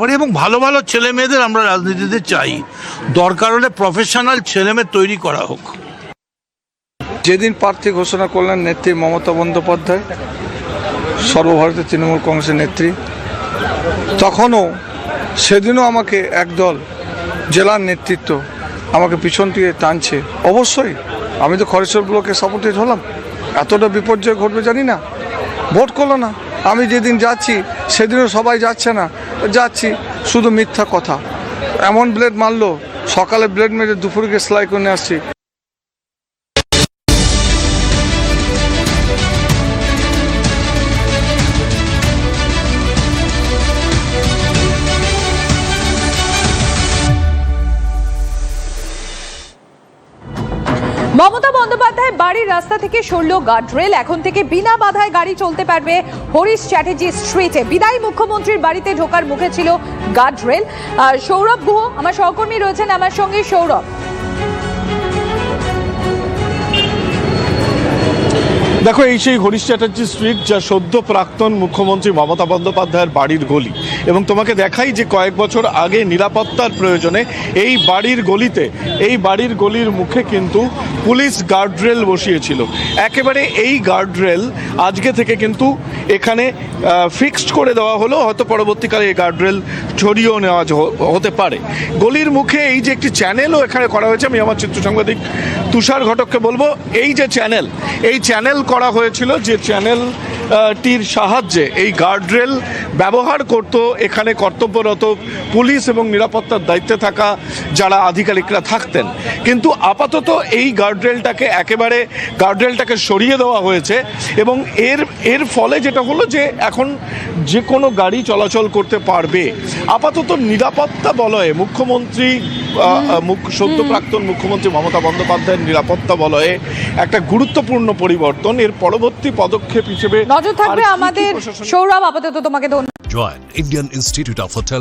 পারি এবং ভালো ভালো ছেলে মেয়েদের আমরা রাজনীতিতে চাই। দরকার হলে প্রফেশনাল ছেলে মেয়ে তৈরি করা হোক। যেদিন প্রার্থী ঘোষণা করলেন নেত্রী মমতা বন্দ্যোপাধ্যায়, সর্বভারতীয় তৃণমূল কংগ্রেসের নেত্রী, তখনও সেদিনও আমাকে একদল জেলার নেতৃত্ব আমাকে পিছন থেকে টানছে। অবশ্যই আমি তো খড়েশ্বর ব্লকে সাপোর্টেড হলাম, এতটা বিপর্যয় ঘটবে জানি না, ভোট করলো না। আমি যেদিন যাচ্ছি সেদিনও সবাই যাচ্ছে না, যাচ্ছি শুধু মিথ্যা কথা। এমন ব্লেড মারলো, সকালে ব্লেড মেরে দুপুরকে সেলাই করে নিয়ে আসছি। মমতা বন্দ্যোপাধ্যায় বাড়ির রাস্তা থেকে সরল গার্ডরেল, এখন থেকে বিনা বাধায় গাড়ি চলতে পারবে হরিশ চ্যাটার্জি স্ট্রিটে। বিদায়ী মুখ্যমন্ত্রীর বাড়িতে ঢোকার মুখে ছিল গার্ডরেল। সৌরভ গুহ আমার সহকর্মী রয়েছেন আমার সঙ্গে। সৌরভ, দেখো, এই সেই হরিশ চ্যাটার্জি স্ট্রিট, যা সদ্য প্রাক্তন মুখ্যমন্ত্রী মমতা বন্দ্যোপাধ্যায়ের বাড়ির গলি। এবং তোমাকে দেখাই যে কয়েক বছর আগে নিরাপত্তার প্রয়োজনে এই বাড়ির গলিতে, এই বাড়ির গলির মুখে কিন্তু পুলিশ গার্ডরেল বসিয়েছিল। একেবারে এই গার্ডরেল আজকে থেকে কিন্তু এখানে ফিক্সড করে দেওয়া হলো, হয়তো পরবর্তীকালে এই গার্ডরেল ছড়িয়েও নেওয়া হতে পারে। গলির মুখে এই যে একটি চ্যানেলও এখানে করা হয়েছে, আমি আমার চিত্র সাংবাদিক তুষার ঘটককে বলবো, এই যে চ্যানেল, এই চ্যানেল করা হয়েছিল, যে চ্যানেলটির সাহায্যে এই গার্ডরেল ব্যবহার করত এখানে কর্তব্যরত পুলিশ এবং নিরাপত্তার দায়িত্বে থাকা যারা আধিকারিকরা থাকতেন। কিন্তু আপাতত এই গার্ডরেলটাকে সরিয়ে দেওয়া হয়েছে এবং এর ফলে যেটা হলো যে এখন যে কোনো গাড়ি চলাচল করতে পারবে। আপাতত নিরাপত্তা বলয়ে মুখ্যমন্ত্রী, সদ্য প্রাক্তন মুখ্যমন্ত্রী মমতা বন্দ্যোপাধ্যায়ের নিরাপত্তা বলয়ে একটা গুরুত্বপূর্ণ পরিবর্তন। এর পরবর্তী পদক্ষেপ হিসেবে নজর থাকবে আমাদের। সৌরভ, আপাতত তোমাকে ধন্যবাদ। Join Indian Institute of Hotel